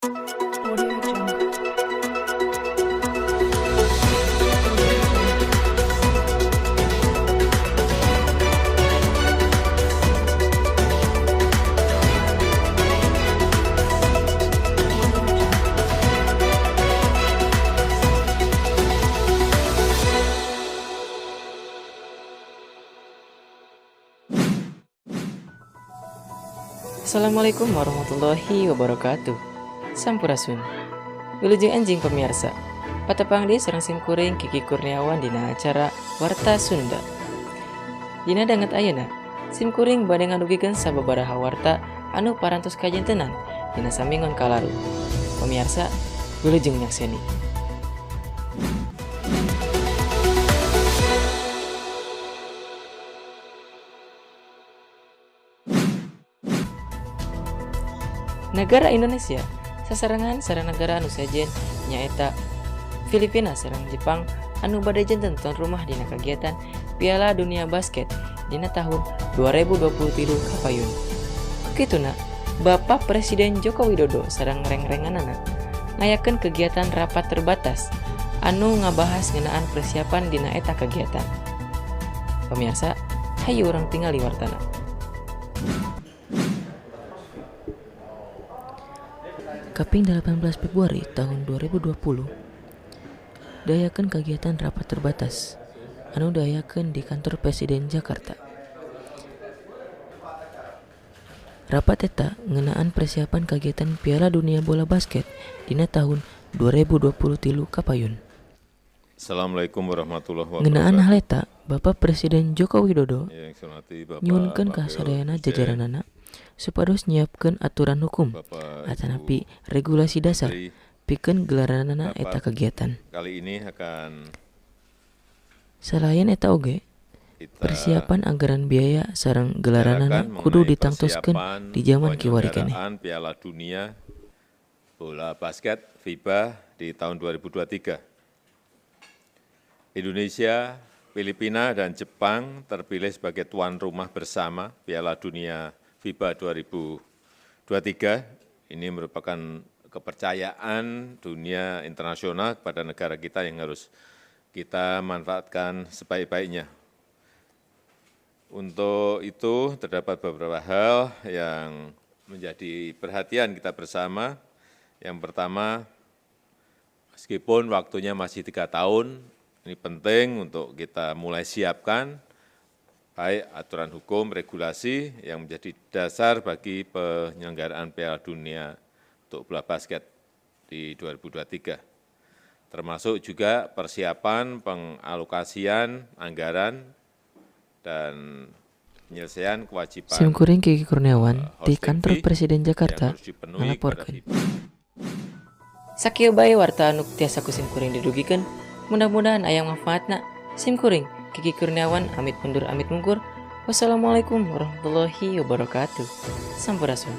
Audio Jungle. Assalamualaikum warahmatullahi wabarakatuh. Sampurasun. Wilujeng anjing pemirsa. Patepang di sareng simkuring Kiki Kurniawan dina acara Warta Sunda. Dina danget ayeuna, simkuring bade ngadugikeun sababaraha warta anu parantos kajentenan dina samingon kalaru. Pemirsa, wilujeng nyakseni. Negara Indonesia sasarengan sareng negara anu sajen nyaeta Filipina sareng Jepang anu bade janten tuan rumah dina kagiatan Piala Dunia Basket dina tahun 2023 kapayun. Kituna Bapak Presiden Joko Widodo sareng reng-renganana ngayakeun kegiatan rapat terbatas anu ngabahas ngeunaan persiapan dina eta kegiatan. Pemirsa, hayu urang tingali wartana. Kaping 18 Februari tahun 2020 dayakeun kegiatan rapat terbatas anu dayakeun di kantor Presiden Jakarta. Rapat eta ngeunaan persiapan kegiatan Piala Dunia Bola Basket dina tahun 2023 kapayun. Assalamualaikum warahmatullahi wabarakatuh. Ngeunaan hal eta, Bapak Presiden Joko Widodo Yang saya hormati Bapak nyuhunkeun ka Wakil sadayana Presiden, jajaranana supados nyiapkeun aturan hukum Bapak atanapi Ibu regulasi dasar Menteri. pikeun gelaranana Rapat eta kegiatan. Kali ini akan Selain eta oge, kita persiapan anggaran biaya sareng gelaranana bicarakan kudu mengenai ditangtoskeun persiapan di zaman kiwari keneh. penyelenggaraan Piala Dunia Bola Basket FIBA di tahun 2023. Indonesia, Filipina, dan Jepang terpilih sebagai tuan rumah bersama Piala Dunia FIBA 2023. Ini merupakan kepercayaan dunia internasional kepada negara kita yang harus kita manfaatkan sebaik-baiknya. Untuk itu terdapat beberapa hal yang menjadi perhatian kita bersama. Yang pertama, meskipun waktunya masih 3 tahun, ini penting untuk kita mulai siapkan baik aturan hukum, regulasi yang menjadi dasar bagi penyelenggaraan Piala Dunia untuk bola basket di 2023. Termasuk juga persiapan pengalokasian anggaran dan penyelesaian kewajiban Simkuring Kiki Kurniawan di hosting kantor fee Presiden yang Jakarta harus dipenuhi kepada ngalaporkeun. FIBA. Sakieu bae warta anu tiasa ku simkuring didugikeun. Mudah-mudahan aya manfaatna. Simkuring Kiki Kurniawan amit mundur amit mungkur. Wassalamualaikum warahmatullahi wabarakatuh. Sampurasun.